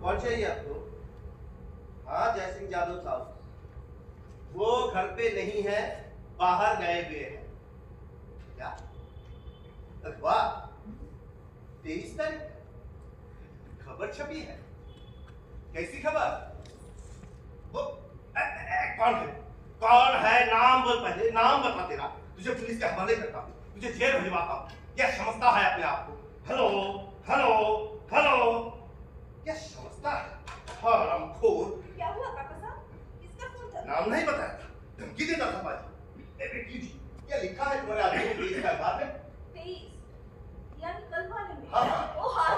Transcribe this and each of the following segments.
कौन चाहिए आपको? हाँ, जयसिंह यादव साहब। वो घर पे नहीं है, बाहर गए हुए हैं। क्या? अरे वाह, 23 तारीख खबर छपी है। कैसी खबर? वो कौन है? कौन है? नाम बोल, पहले नाम बता तेरा। तुझे पुलिस के हवाले करता हूँ, तुझे जेल भिजवाता हूँ। क्या समझता है अपने आप को? हेलो हेलो हेलो, क्या समझता है? हरामखोर। क्या हुआ काका साहब? किसका फोन था? नाम नहीं बताया था, धमकी देता था बाजी। बेटी जी, क्या लिखा है तुम्हारे आदमी ने 23 का अखबार में? 23 यानी कल वाले में? हाँ, हाँ। ओ हाँ,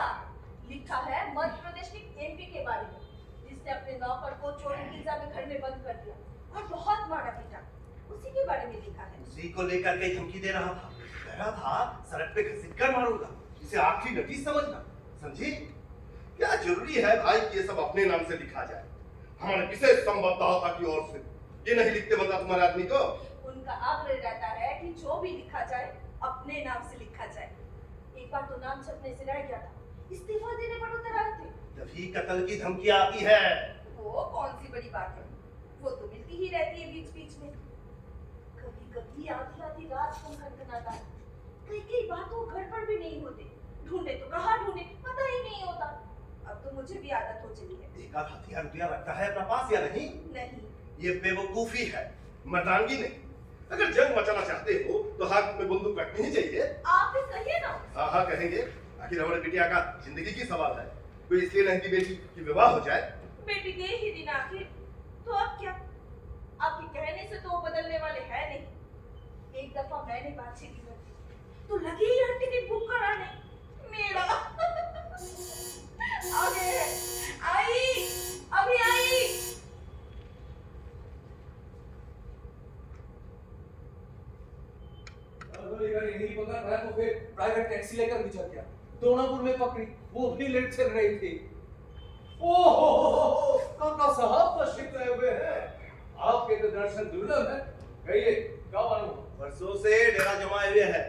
लिखा है मध्य प्रदेश के एमपी के बारे में, जिसने अपने नौकर को चोरी की इल्जाम में घर में बंद कर दिया और बहुत मारा पीटा। उसी के बारे में लिखा है। उसी को लेकर के धमकी दे रहा था। कह रहा था सड़क पे घसीट कर मारूंगा। इसे आखिरी नोटिस समझना, समझी? क्या जरूरी है भाई कि ये सब अपने नाम से लिखा जाए? हमारे विशेष संवाददाता की ओर से ये नहीं लिखते बता तुम्हारे आदमी को? उनका आग्रह रहता है कि जो भी लिखा जाए अपने नाम से लिखा जाए। एक बार तो नाम छपने से रह गया था, इस्तीफा देने पर उतर आए थे। तभी कत्ल की धमकी आती है। वो कौन सी बड़ी बात है, वो तो मिलती ही रहती है बीच बीच में। कभी कभी आधी आधी रात फोन खनखनाता है, कई बातों घर पर भी नहीं होते, ढूंढे तो कहाँ ढूंढे पता ही नहीं होता। अब तो मुझे भी आदत हो चली है। एक आध हथियार रुपया रखता है अपना पास या नहीं? नहीं। ये बेवकूफी है, मर्दानगी नहीं। अगर जंग मचाना चाहते हो तो हाथ में बंदूक रखनी ही चाहिए। आप भी कहिए ना। हाँ हाँ कहेंगे, आखिर हमारे बिटिया का जिंदगी की सवाल है। कोई इसलिए नहीं कि बेटी की विवाह हो जाए। बेटी दे ही दिन आखिर, तो अब क्या? आपके कहने से तो वो बदलने वाले हैं नहीं। एक दफा मैंने बात छेड़ी कर दी तो लगी ही हर टिकट बुक कराने मेरा। आगे आई, अभी आई। नहीं पकड़ पाया तो फिर प्राइवेट टैक्सी लेकर भी चल गया। दोनापुर में पकड़ी, वो भी लेट चल रही थी। ओहो, काका साहब तशरीफ लाए हुए हैं। आपके तो दर्शन दुर्लभ है। कहिए क्या मालूम? वर्षों से डेरा जमाए हुए है,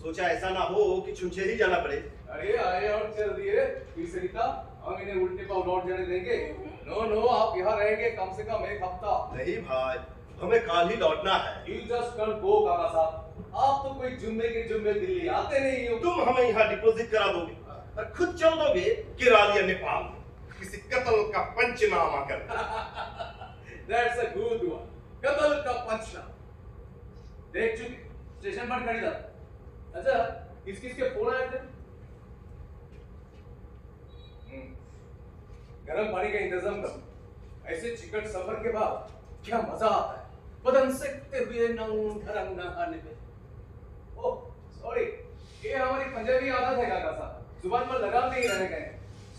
सोचा ऐसा ना हो कि छुंछे ही जाना पड़े। अरे आए और चल दिए। तीसरीता हम इन्हें उल्टे पांव लौट जाने देंगे? नो नो, आप यहाँ रहेंगे कम से कम एक हफ्ता। नहीं भाई, हमें कल ही लौटना है। You just can't go, काका साहब। आप तो कोई जुम्मे के जुम्मे दिल्ली आते नहीं हो। तुम हमें यहाँ डिपॉजिट करा दोगे और खुद चल दोगे किरालिया नेपाल किसी कत्ल का पंचनामा कर। That's a good one. कत्ल का पंचनामा। देख चुके, स्टेशन पर खड़ी था। अच्छा, किस किस के फोन आए थे? गरम पानी का इंतजाम करो। ऐसे चिकट सफर के बाद क्या मजा आता है बदन सेकते हुए नंग नहाने में। ओह सॉरी, ये हमारी पंजाबी आदत है काका साहब, जुबान पर लगाम नहीं रह गए।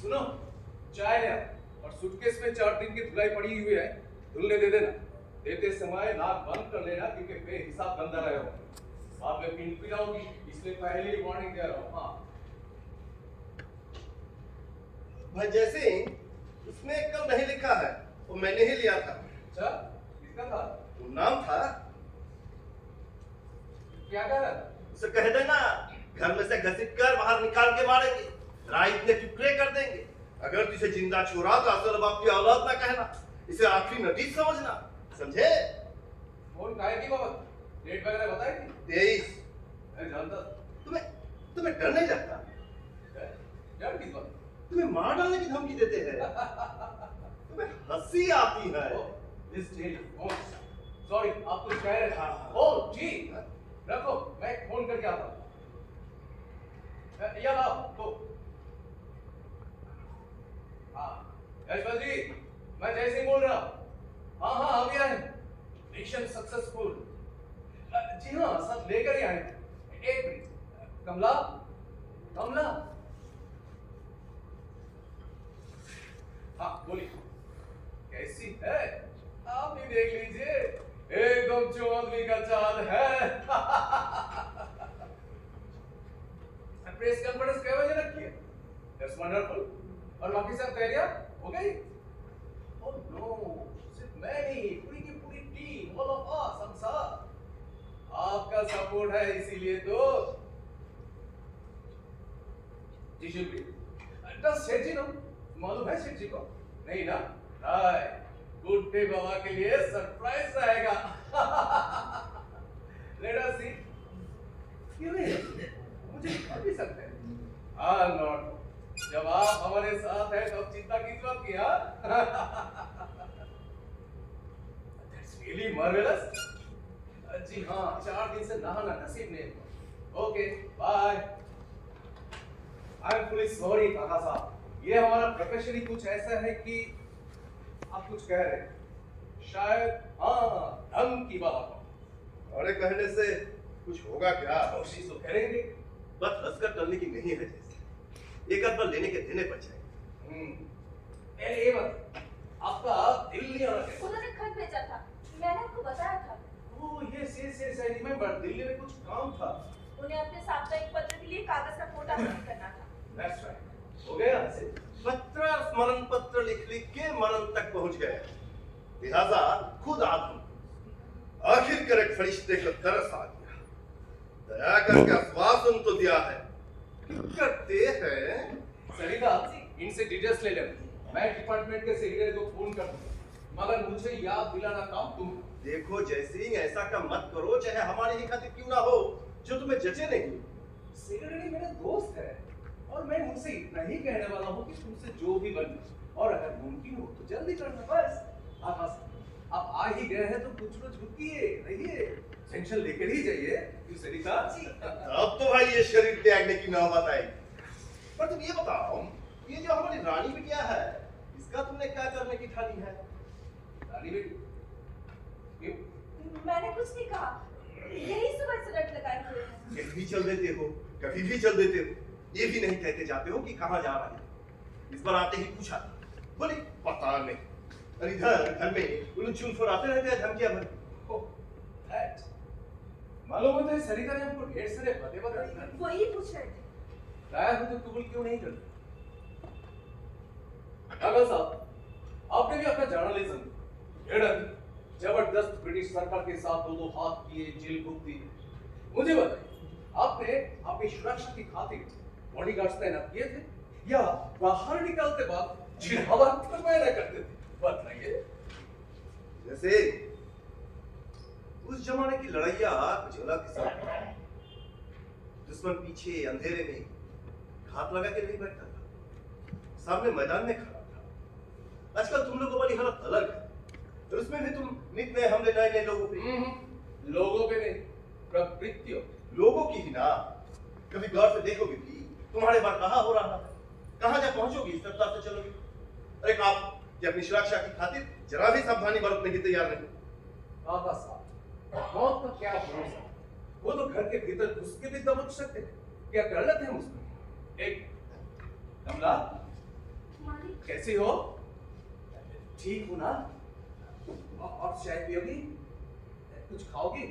सुनो, चाय ले और सूटकेस में 4 दिन की धुलाई पड़ी हुई है, धुलने दे देना। देते समय नाक बंद कर लेना क्योंकि बेहिसाब गंदा रहे हो। बाद में पिन पिलाओगी, इसलिए पहले ही वार्निंग दे रहा हूँ। हाँ भाई जैसे उसमें कल नहीं लिखा है, वो मैंने ही लिया था। अच्छा, किसका था? वो नाम था। क्या कह रहा था? उसे कह देना घर में से घसीट कर बाहर निकाल के मारेंगे, राई इतने टुकड़े कर देंगे। अगर तुझे जिंदा छोड़ा तो असल बाप की औलाद ना कहना, इसे आखिरी नोटिस समझना, समझे? फोन काहे की बाबत? डेट वगैरह बताई थी? 23। मैं जानता। तुम्हें डर नहीं लगता? डर किस बात? तुम्हें मार डालने की धमकी देते हैं। तुम्हें हंसी आती है। This telephone. Sorry, आप कुछ कह रहे थे? हाँ। ओह जी, रखो, मैं फोन करके आता हूँ। या लाओ, तो। हाँ, यशपाल जी, मैं जय सिंह बोल रहा हूँ। हाँ, अभी आए। Mission successful. जी हाँ, सब लेकर ही आए। एक मिनट, कमला, कमला। हाँ, बोलिए। कैसी है? आप भी देख लीजिए, एकदम चौधरी का चाल है। प्रेस कॉन्फ्रेंस कब बजे रखी है? That's wonderful. और बाकी सब तैयारियां हो गई? Oh no, सिर्फ मैं नहीं, पूरी की पूरी टीम, all of us, हम सब। आपका सपोर्ट है इसीलिए तो। जी शुक्रिया। Does Sejino मालूम है शिव जी को? नहीं ना? राइट, गुड्डे बाबा के लिए सरप्राइज रहेगा। लेट अस सी। क्यों नहीं? मुझे दिखा भी सकते हैं। हाँ नॉट, जब आप हमारे साथ हैं तब चिंता की जरूरत नहीं। That's really marvellous. जी हाँ, 4 दिन से नहाना नसीब नहीं हुआ। Okay bye. I am fully sorry काका साहब, ये हमारा प्रोफेशन ही कुछ ऐसा है कि आप कुछ कह रहे हैं, शायद हाँ ढंग की बात हो। अरे कहने से कुछ होगा क्या? कोशिश तो करेंगे। बस हंसकर टलने की नहीं है जैसे, एक आध बार लेने के देने पड़ जाए। पहले ये बात, आपका दिल नहीं आना चाहिए। उन्होंने खत भेजा था, मैंने आपको बताया था। Oh yes I remember, Delhi में कुछ काम था। उन्हें अपने साप्ताहिक पत्र के लिए कागज का कोटा हासिल करना था। दैट्स राइट, हो गया से पत्र स्मरण पत्र लिख के मरण तक पहुंच गए, लिहाजा खुद आत्म आखिरकार एक फरिश्ते को तरस आ गया, दया करके आश्वासन तो दिया है करते हैं। सरिता, इनसे डिटेल्स ले लेना, मैं डिपार्टमेंट के सेक्रेटरी को फोन कर दूंगा, मगर मुझे याद दिलाना काम तुम। देखो जयसिंह, ऐसा काम मत करो, चाहे हमारे ही खातिर क्यों ना हो, जो तुम्हें जचे नहीं। सेक्रेटरी मेरा दोस्त है और मैं उनसे इतना ही कहने वाला हूँ कि तुमसे जो भी बने, और अगर मुमकिन हो तो जल्दी करना बस। आप आ ही गए हैं तो कुछ रोज रुकिए रहिए, टेंशन लेकर ही जाइए। क्यों सरिता? अब तो भाई ये शरीर त्यागने की नौबत आई। पर तुम ये बताओ, ये जो हमारी रानी बिटिया है, इसका तुमने क्या करने की ठानी है? रानी बेटी? क्यों? मैंने कुछ नहीं कहा, यही सुबह से रट लगाए हुए हैं। कहीं भी चल देते हो, कभी भी चल देते हो, ये भी नहीं कहते जाते हो कि कहाँ जा रहे हो। इस बार आते ही पूछा, बोले पता नहीं, और इधर घर में उन चुन फुराते रहते हैं धमकियां भरी। ओह, दैट। मालूम होता है सरिता ने हमको ढेर सारे बातें बताई। वही पूछ रहे थे। लाया हो तो कबूल क्यों नहीं करते? काका साहब, आपने भी अपना जर्नलिज्म जबरदस्त ब्रिटिश सरकार के साथ दो हाथ किए, जेल भुगती। मुझे बताइए, आपने अपनी सुरक्षा की खातिर बॉडीगार्ड्स तैनात किए थे या बाहर निकलते बाद जिहावा फरमाया करते थे? बताइए। जैसे उस जमाने की लड़ाइया कुछ अलग किस्म की थी। दुश्मन पीछे अंधेरे में घात लगा के नहीं बैठता था, सामने मैदान में खड़ा था। आजकल तुम लोगों वाली हालत अलग है, और उसमें भी तुम नित नए हमले नए नए लोगों पे। लोगों पे नहीं, प्रवृत्तियों। लोगों की ही ना, कभी गौर से देखोगे कि तुम्हारे बार कहाँ हो रहा है, कहाँ जा पहुंचोगी, इस रफ्तार से चलोगे। अरे आप कि अपनी सुरक्षा की खातिर जरा भी सावधानी बरतने की तैयार नहीं। काका साहब, मौत का क्या भरोसा, वो तो घर के भीतर घुस के भी दबोच सकते हैं। क्या गलत है मुझमें? एक कमला, मालिक, कैसी हो? ठीक हो ना? और चाय पियोगी? कुछ खाओगी?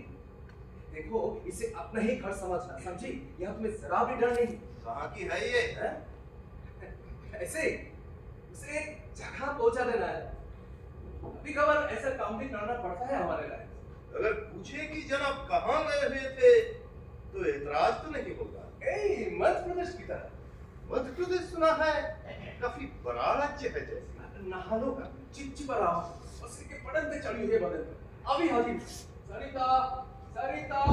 देखो, इसे अपना ही घर समझना, समझी? यहाँ तुम्हें जरा भी डर नहीं। कहाँ की है ये? है? ऐसे उसे एक जगह पहुंचा देना है। कभी कभार ऐसा काम भी करना पड़ता है हमारे लायक। अगर पूछे कि जनाब कहाँ गए हुए थे तो एतराज तो नहीं होगा। मध्य प्रदेश की तरह। मध्य प्रदेश सुना है काफी बड़ा राज्य है जैसे। नहानो का चिपचिपा रहा हूँ, और सिर के पटन पे चढ़ी हुई है बदन पे। अभी हाजिर। सरिता, सरिता।